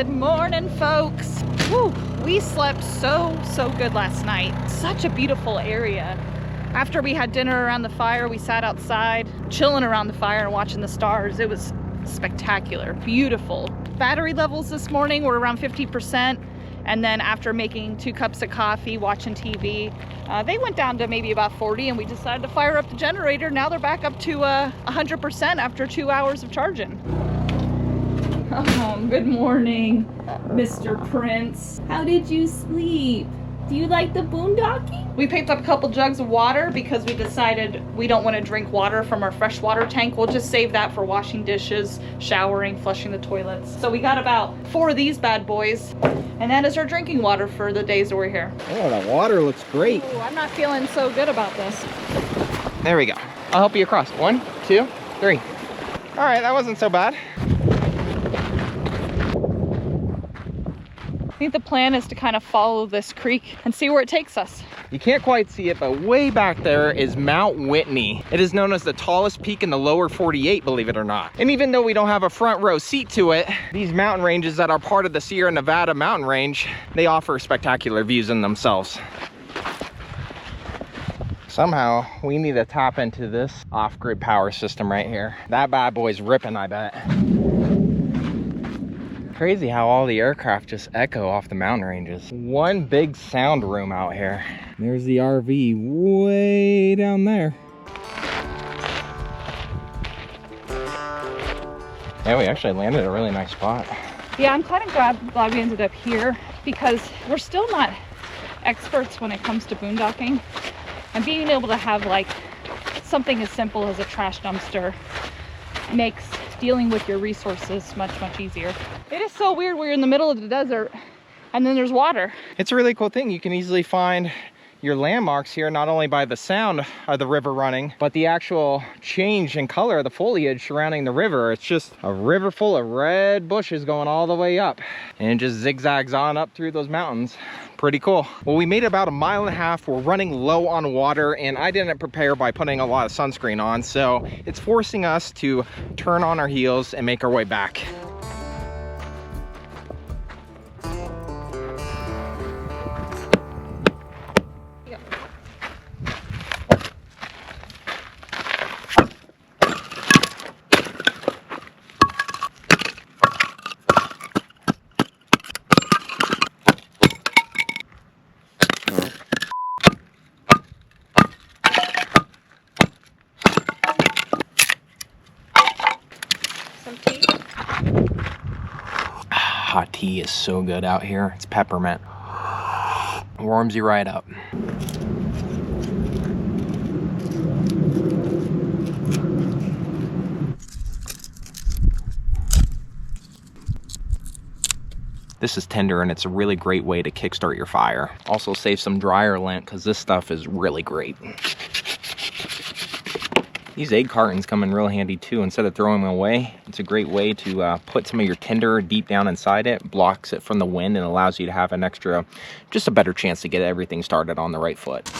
Good morning, folks. Woo, we slept so good last night. Such a beautiful area. After we had dinner around the fire, we sat outside, chilling around the fire and watching the stars. It was spectacular, beautiful. Battery levels this morning were around 50%. And then after making 2 cups of coffee, watching TV, they went down to maybe about 40, and we decided to fire up the generator. Now they're back up to 100% after 2 hours of charging. Oh, good morning, Mr. Prince. How did you sleep? Do you like the boondocking? We picked up a couple jugs of water because we decided we don't want to drink water from our freshwater tank. We'll just save that for washing dishes, showering, flushing the toilets. So we got about 4 of these bad boys, and that is our drinking water for the days that we're here. Oh, the water looks great. Ooh, I'm not feeling so good about this. There we go. I'll help you across. 1, 2, 3. All right, that wasn't so bad. I think the plan is to kind of follow this creek and see where it takes us. You can't quite see it, but way back there is Mount Whitney. It is known as the tallest peak in the lower 48, believe it or not. And even though we don't have a front row seat to it, these mountain ranges that are part of the Sierra Nevada mountain range, they offer spectacular views in themselves. Somehow, we need to tap into this off-grid power system right here. That bad boy's ripping, I bet. Crazy how all the aircraft just echo off the mountain ranges. One big sound room out here. There's the RV way down there. Yeah, we actually landed at a really nice spot. Yeah, I'm kind of glad we ended up here because we're still not experts when it comes to boondocking, and being able to have like something as simple as a trash dumpster makes dealing with your resources much easier. It is so weird. We're in the middle of the desert and then there's water. It's a really cool thing. You can easily find your landmarks here, not only by the sound of the river running, but the actual change in color of the foliage surrounding the river. It's just a river full of red bushes going all the way up, and it just zigzags on up through those mountains. Pretty cool. Well, we made about 1.5 miles. We're running low on water, and I didn't prepare by putting a lot of sunscreen on, so it's forcing us to turn on our heels and make our way back. Hot tea is so good out here. It's peppermint. Warms you right up. This is tender, and it's a really great way to kickstart your fire. Also save some dryer lint because this stuff is really great. These egg cartons come in real handy too. Instead of throwing them away, it's a great way to put some of your tinder deep down inside it, blocks it from the wind, and allows you to have an extra, just a better chance to get everything started on the right foot.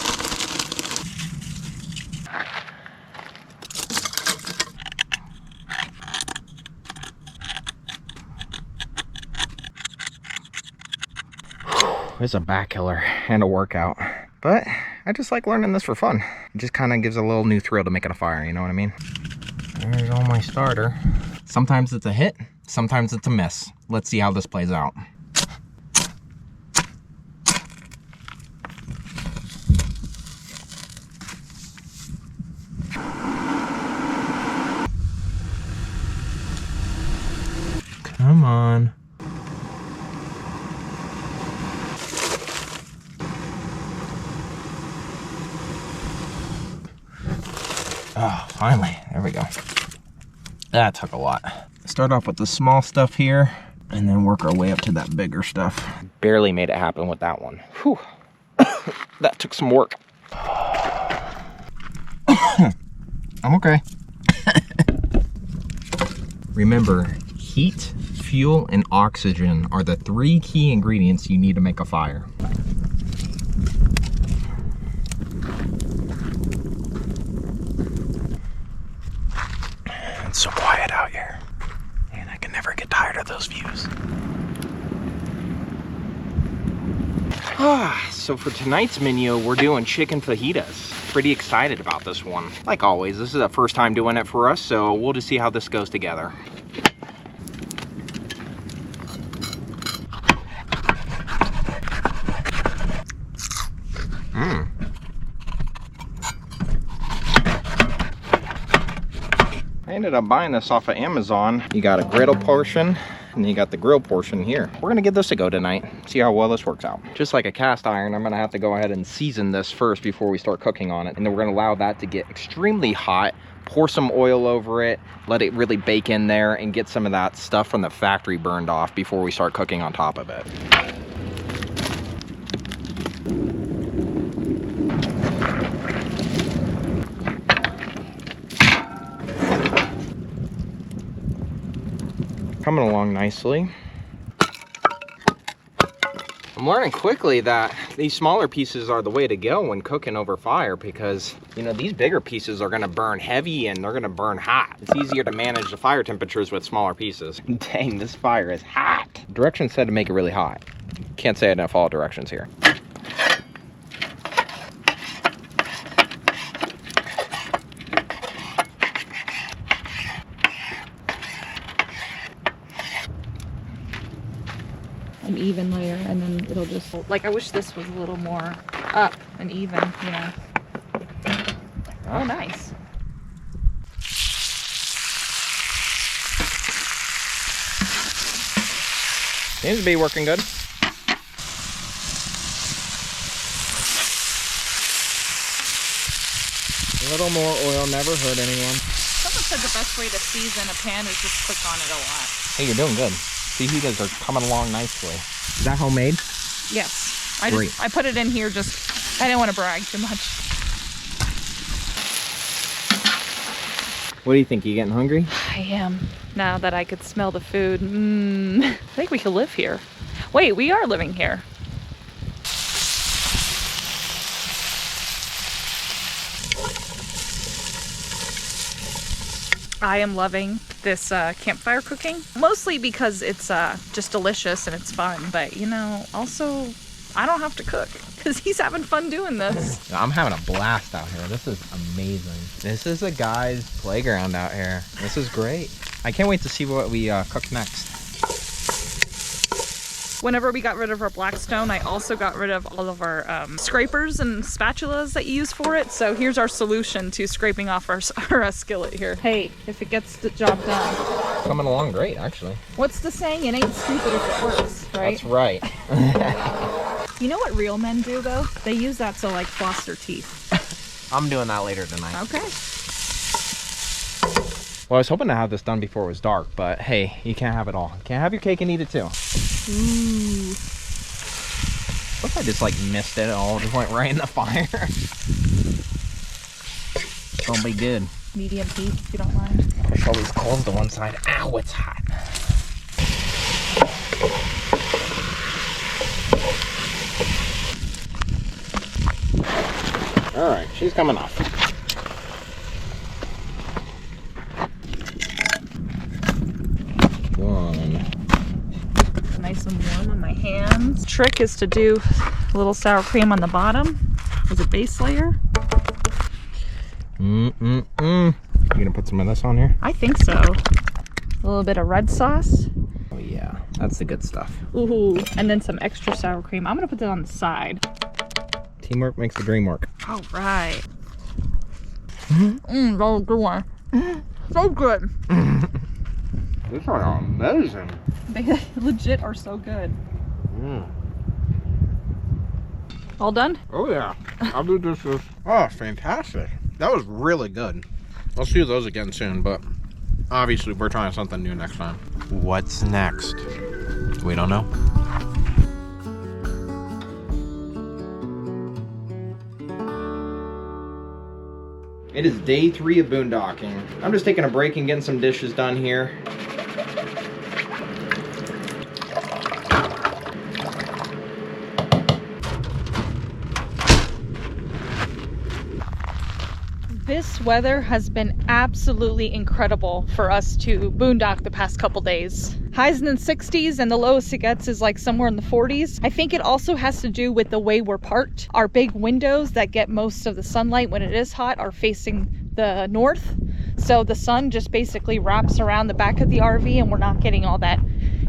It's a back killer and a workout, but I just like learning this for fun. It just kind of gives a little new thrill to making a fire, you know what I mean? There's all my starter. Sometimes it's a hit, sometimes it's a miss. Let's see how this plays out. Come on. Oh, finally, there we go. That took a lot. Start off with the small stuff here and then work our way up to that bigger stuff. Barely made it happen with that one. Whew. That took some work. I'm okay. Remember, heat, fuel, and oxygen are the 3 key ingredients you need to make a fire. It's so quiet out here, and I can never get tired of those views. So for tonight's menu, we're doing chicken fajitas. Pretty excited about this one. Like always, this is the first time doing it for us, so we'll just see how this goes together. I ended up buying this off of Amazon. You got a griddle portion, and you got the grill portion here. We're gonna give this a go tonight, see how well this works out. Just like a cast iron, I'm gonna have to go ahead and season this first before we start cooking on it. And then we're gonna allow that to get extremely hot, pour some oil over it, let it really bake in there, and get some of that stuff from the factory burned off before we start cooking on top of it. Coming along nicely. I'm learning quickly that these smaller pieces are the way to go when cooking over fire because, you know, these bigger pieces are gonna burn heavy and they're gonna burn hot. It's easier to manage the fire temperatures with smaller pieces. Dang, this fire is hot. Directions said to make it really hot. Can't say I didn't follow directions here. An even layer, and then it'll just, like, I wish this was a little more up and even, you know. Oh, nice. Seems to be working good. A little more oil never hurt anyone. Someone said the best way to season a pan is just cook on it a lot. Hey, you're doing good. Fajitas are coming along nicely. Is that homemade? Yes. Great. I put it in here just, I didn't want to brag too much. What do you think? You getting hungry? I am. Now that I could smell the food. I think we could live here. Wait, we are living here. I am loving this campfire cooking, mostly because it's just delicious and it's fun, but you know, also I don't have to cook because he's having fun doing this. I'm having a blast out here. This is amazing. This is a guy's playground out here. This is great. I can't wait to see what we cook next. Whenever we got rid of our Blackstone, I also got rid of all of our scrapers and spatulas that you use for it. So here's our solution to scraping off our skillet here. Hey, if it gets the job done. Coming along great, actually. What's the saying? It ain't stupid if it works, right? That's right. You know what real men do, though? They use that to, like, floss their teeth. I'm doing that later tonight. Okay. Well, I was hoping to have this done before it was dark, but hey, you can't have it all. You can't have your cake and eat it too. Ooh. What if I just like missed it all, just went right in the fire? It's gonna be good. Medium heat, if you don't mind. Push all these coals to one side. Ow, it's hot. All right, she's coming off. Nice and warm on my hands. Trick is to do a little sour cream on the bottom as a base layer. You gonna put some of this on here? I think so. A little bit of red sauce. Oh yeah, that's the good stuff. Ooh, and then some extra sour cream. I'm gonna put that on the side. Teamwork makes the dream work. All right. That was a good one. So good. These are amazing. They legit are so good. All done? Oh yeah, I'll do this. Oh, fantastic. That was really good. Let's do those again soon, but obviously we're trying something new next time. What's next? We don't know. It is day 3 of boondocking. I'm just taking a break and getting some dishes done here. This weather has been absolutely incredible for us to boondock the past couple days. Highs in the 60s and the lowest it gets is like somewhere in the 40s. I think it also has to do with the way we're parked. Our big windows that get most of the sunlight when it is hot are facing the north. So the sun just basically wraps around the back of the RV and we're not getting all that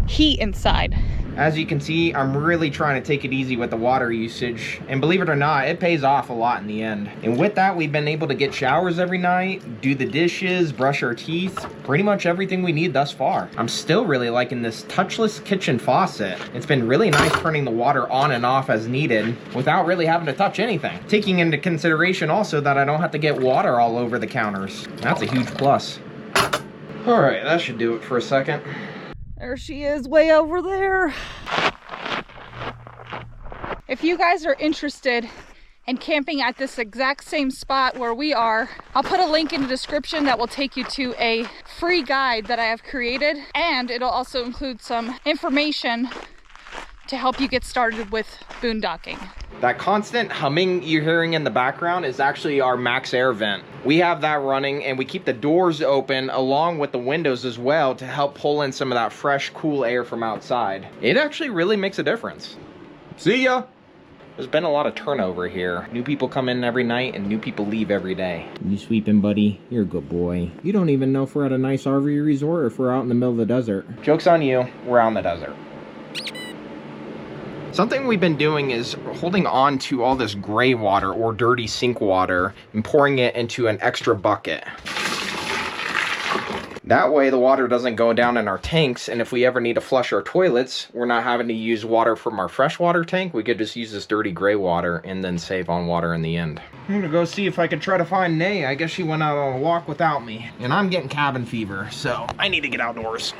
heat inside. As you can see, I'm really trying to take it easy with the water usage, and believe it or not, it pays off a lot in the end. And with that, we've been able to get showers every night, do the dishes, brush our teeth, pretty much everything we need thus far. I'm still really liking this touchless kitchen faucet. It's been really nice turning the water on and off as needed without really having to touch anything. Taking into consideration also that I don't have to get water all over the counters. That's a huge plus. All right, that should do it for a second. There she is, way over there. If you guys are interested in camping at this exact same spot where we are, I'll put a link in the description that will take you to a free guide that I have created, and it'll also include some information to help you get started with boondocking. That constant humming you're hearing in the background is actually our max air vent. We have that running, and we keep the doors open along with the windows as well to help pull in some of that fresh, cool air from outside. It actually really makes a difference. See ya! There's been a lot of turnover here. New people come in every night and new people leave every day. You sweeping, buddy? You're a good boy. You don't even know if we're at a nice RV resort or if we're out in the middle of the desert. Joke's on you, we're out in the desert. Something we've been doing is holding on to all this gray water or dirty sink water and pouring it into an extra bucket. That way the water doesn't go down in our tanks, and if we ever need to flush our toilets, we're not having to use water from our freshwater tank. We could just use this dirty gray water and then save on water in the end. I'm gonna go see if I can try to find Nay. I guess she went out on a walk without me. And I'm getting cabin fever, so I need to get outdoors.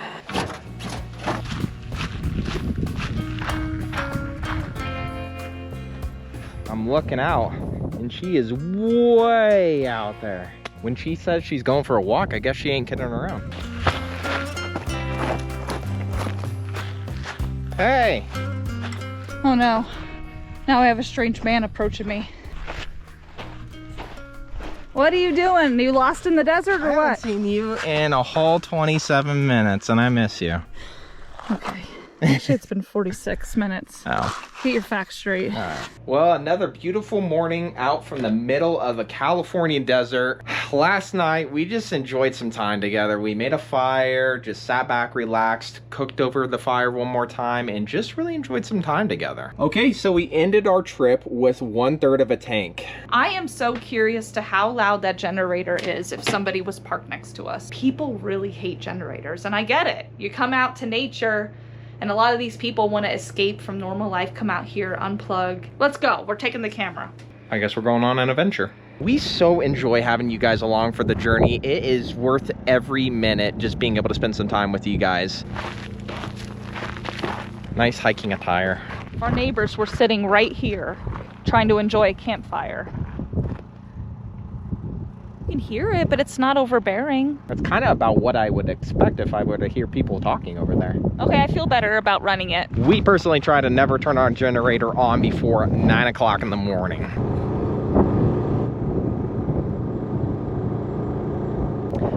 I'm looking out, and she is way out there. When she says she's going for a walk, I guess she ain't kidding around. Hey! Oh no. Now I have a strange man approaching me. What are you doing? Are you lost in the desert or what? I haven't seen you in a whole 27 minutes, and I miss you. Okay. Actually, it's been 46 minutes. Oh. Get your facts straight. All right. Well, another beautiful morning out from the middle of the California desert. Last night, we just enjoyed some time together. We made a fire, just sat back, relaxed, cooked over the fire one more time, and just really enjoyed some time together. Okay, so we ended our trip with 1/3 of a tank. I am so curious to how loud that generator is if somebody was parked next to us. People really hate generators, and I get it. You come out to nature, and a lot of these people want to escape from normal life, come out here, unplug. Let's go. We're taking the camera. I guess we're going on an adventure. We so enjoy having you guys along for the journey. It is worth every minute just being able to spend some time with you guys. Nice hiking attire. Our neighbors were sitting right here trying to enjoy a campfire. You can hear it, but it's not overbearing. That's kind of about what I would expect if I were to hear people talking over there. Okay, I feel better about running it. We personally try to never turn our generator on before 9 o'clock in the morning.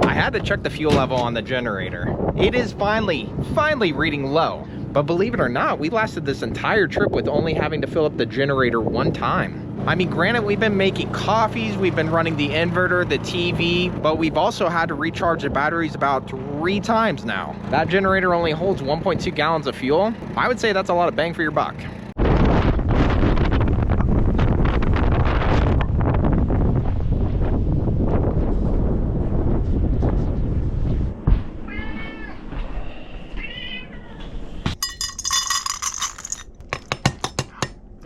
I had to check the fuel level on the generator. It is finally reading low. But believe it or not, we lasted this entire trip with only having to fill up the generator one time. I mean, granted, we've been making coffees, we've been running the inverter, the TV, but we've also had to recharge the batteries about 3 times now. That generator only holds 1.2 gallons of fuel. I would say that's a lot of bang for your buck.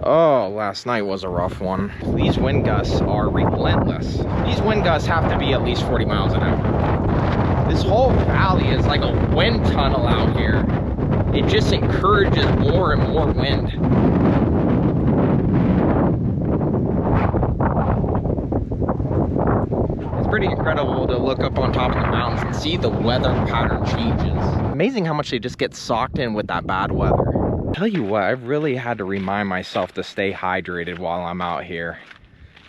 Oh, last night was a rough one. These wind gusts are relentless. These wind gusts have to be at least 40 miles an hour. This whole valley is like a wind tunnel out here. It just encourages more and more wind. It's pretty incredible to look up on top of the mountains and see the weather pattern changes. Amazing how much they just get socked in with that bad weather. Tell you what, I've really had to remind myself to stay hydrated while I'm out here.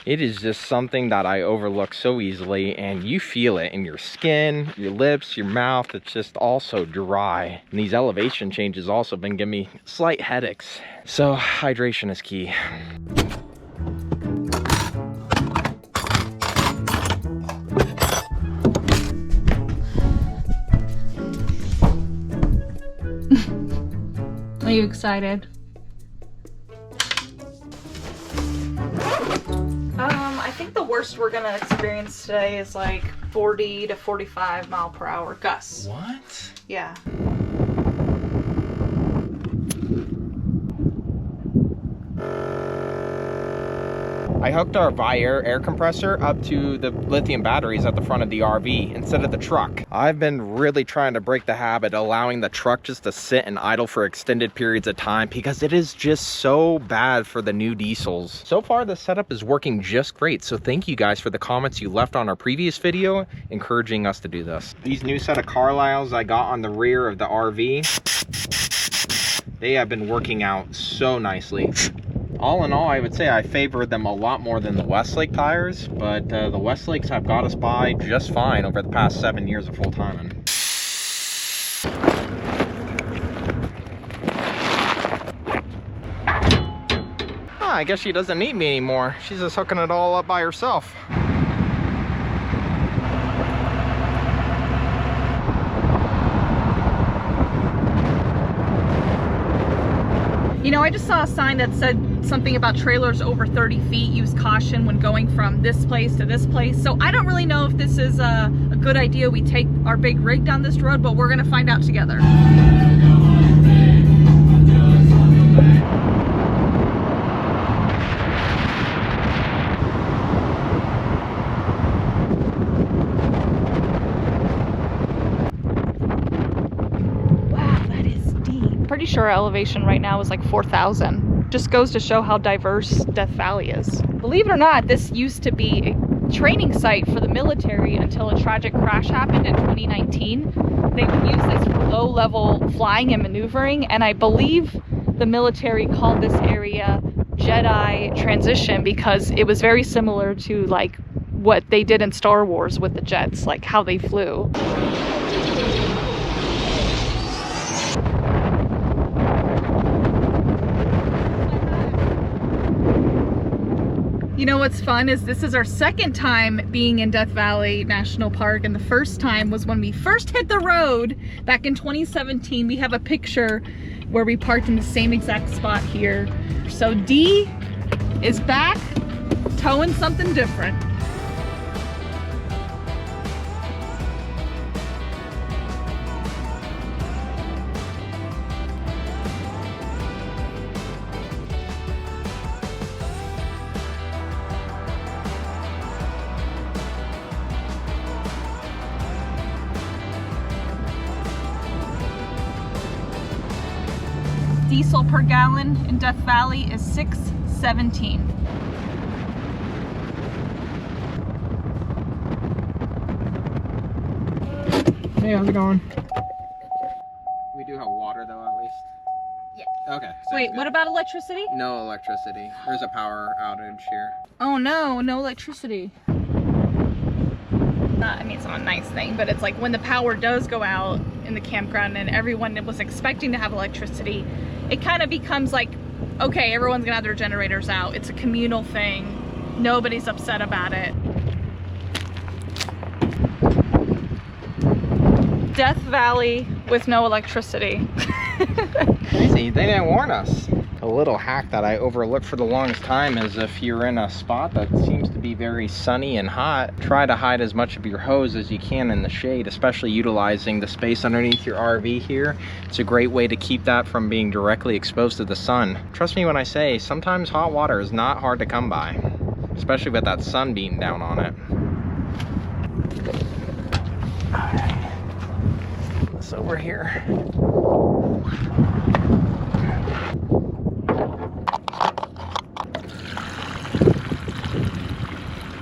It is just something that I overlook so easily, and you feel it in your skin, your lips, your mouth. It's just all so dry. And these elevation changes also been giving me slight headaches. So hydration is key. Are you excited? I think the worst we're gonna experience today is like 40 to 45 mile per hour gusts. What? Yeah. I hooked our Viair air compressor up to the lithium batteries at the front of the RV instead of the truck. I've been really trying to break the habit of allowing the truck just to sit and idle for extended periods of time because it is just so bad for the new diesels. So far, the setup is working just great, so thank you guys for the comments you left on our previous video encouraging us to do this. These new set of Carlisles I got on the rear of the RV, they have been working out so nicely. All in all, I would say I favored them a lot more than the Westlake tires, but the Westlakes have got us by just fine over the past 7 years of full timing. I guess she doesn't need me anymore. She's just hooking it all up by herself. You know, I just saw a sign that said something about trailers over 30 feet. Use caution when going from this place to this place. So I don't really know if this is a good idea we take our big rig down this road, but we're gonna find out together. Pretty sure our elevation right now is like 4,000. Just goes to show how diverse Death Valley is. Believe it or not, this used to be a training site for the military until a tragic crash happened in 2019. They would use this for low-level flying and maneuvering, and I believe the military called this area Jedi Transition because it was very similar to like what they did in Star Wars with the jets, like how they flew. You know what's fun is this is our second time being in Death Valley National Park, and the first time was when we first hit the road back in 2017. We have a picture where we parked in the same exact spot here. So Dee is back towing something different. Diesel per gallon in Death Valley is $6.17. Hey, how's it going? We do have water though, at least? Yeah. Okay. Wait, good. What about electricity? No electricity. There's a power outage here. Oh no, no electricity. I mean, it's not a nice thing, but it's like when the power does go out in the campground and everyone was expecting to have electricity, it kind of becomes like, okay, everyone's gonna have their generators out. It's a communal thing. Nobody's upset about it. Death Valley with no electricity. Crazy, they didn't warn us. A little hack that I overlooked for the longest time is if you're in a spot that seems to be very sunny and hot, try to hide as much of your hose as you can in the shade, especially utilizing the space underneath your RV here. It's a great way to keep that from being directly exposed to the sun. Trust me when I say, sometimes hot water is not hard to come by, especially with that sun beating down on it. So we're here.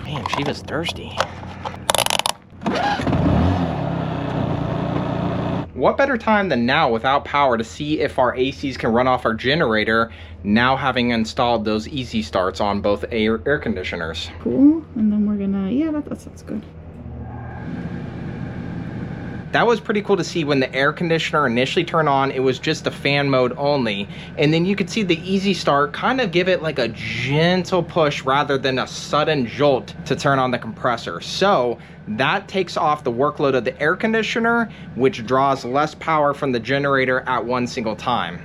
Man, she was thirsty. what better time than now without power to see if our ACs can run off our generator, now having installed those easy starts on both air conditioners. Cool, and then we're gonna, yeah, that's good. That was pretty cool to see. When the air conditioner initially turned on, it was just the fan mode only. And then you could see the easy start kind of give it like a gentle push rather than a sudden jolt to turn on the compressor. So that takes off the workload of the air conditioner, which draws less power from the generator at one single time.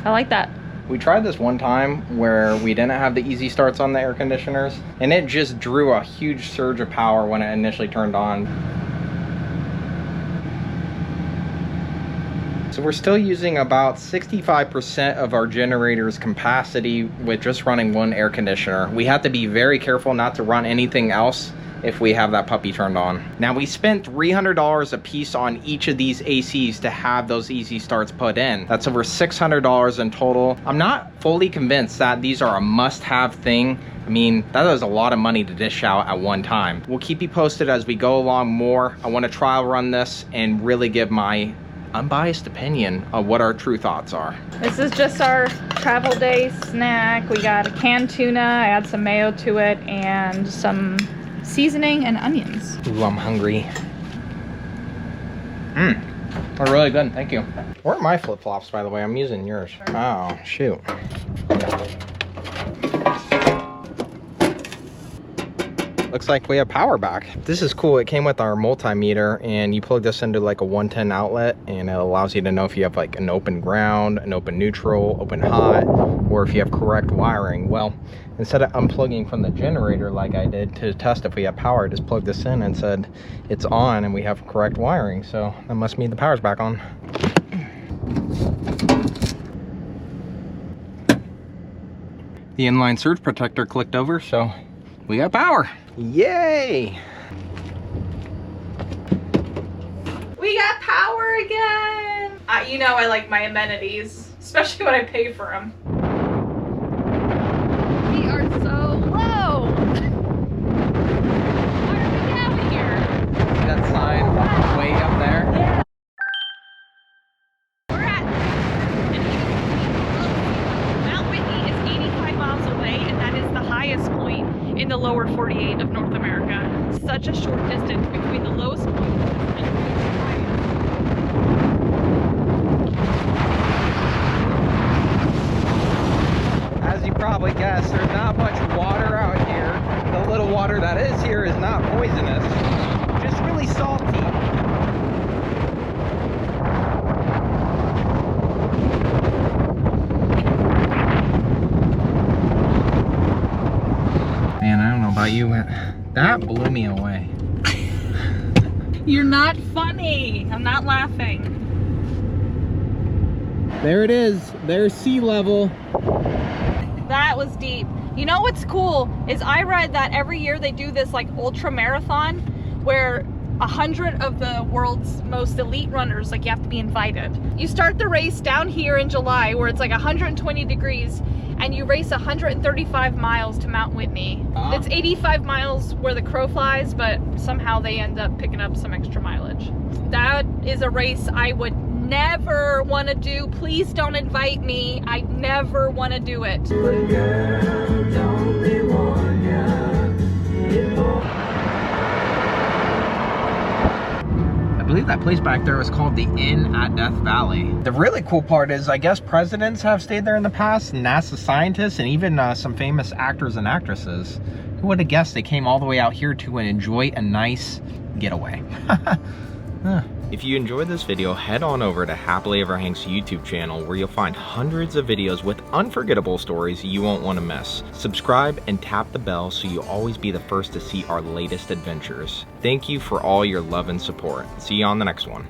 I like that. We tried this one time where we didn't have the easy starts on the air conditioners, and it just drew a huge surge of power when it initially turned on. So we're still using about 65% of our generator's capacity with just running one air conditioner. We have to be very careful not to run anything else if we have that puppy turned on. Now, we spent $300 a piece on each of these ACs to have those easy starts put in. That's over $600 in total. I'm not fully convinced that these are a must-have thing. I mean, that is a lot of money to dish out at one time. We'll keep you posted as we go along more. I want to trial run this and really give my unbiased opinion of what our true thoughts are. This is just our travel day snack. We got a canned tuna, I add some mayo to it, and some seasoning and onions. Ooh, I'm hungry. They're really good, thank you. Where are my flip-flops, by the way? I'm using yours. Oh, shoot. Looks like we have power back. This is cool. It came with our multimeter, and you plug this into like a 110 outlet, and it allows you to know if you have like an open ground, an open neutral, open hot, or if you have correct wiring. Well, instead of unplugging from the generator like I did to test if we have power, I just plugged this in and said it's on and we have correct wiring. So that must mean the power's back on. The inline surge protector clicked over, so we got power. Yay! We got power again! You know I like my amenities, especially when I pay for them. We are so low! Why are we down here? See that sign way up there? Yeah. We're at Mount Whitney is 85 miles away, and that is the highest point in the lower 48 of North America. Such a short distance between the lowest point and the highest. As you probably guessed, there's not much water out here. The little water that is here is not poisonous, just really salty. Man, I don't know about you, but that blew me away. You're not funny. I'm not laughing. There it is. There's sea level. That was deep. You know what's cool is I read that every year they do this like ultra marathon where 100 of the world's most elite runners, like you have to be invited. You start the race down here in July where it's like 120 degrees and you race 135 miles to Mount Whitney. It's 85 miles where the crow flies, but somehow they end up picking up some extra mileage. That is a race I would never want to do. Please don't invite me. I never want to do it. I believe that place back there was called the Inn at Death Valley. The really cool part is I guess presidents have stayed there in the past, NASA scientists, and even some famous actors and actresses. Who would have guessed they came all the way out here to enjoy a nice getaway? If you enjoyed this video, head on over to HappilyEverHanks YouTube channel where you'll find hundreds of videos with unforgettable stories you won't want to miss. Subscribe and tap the bell so you'll always be the first to see our latest adventures. Thank you for all your love and support. See you on the next one.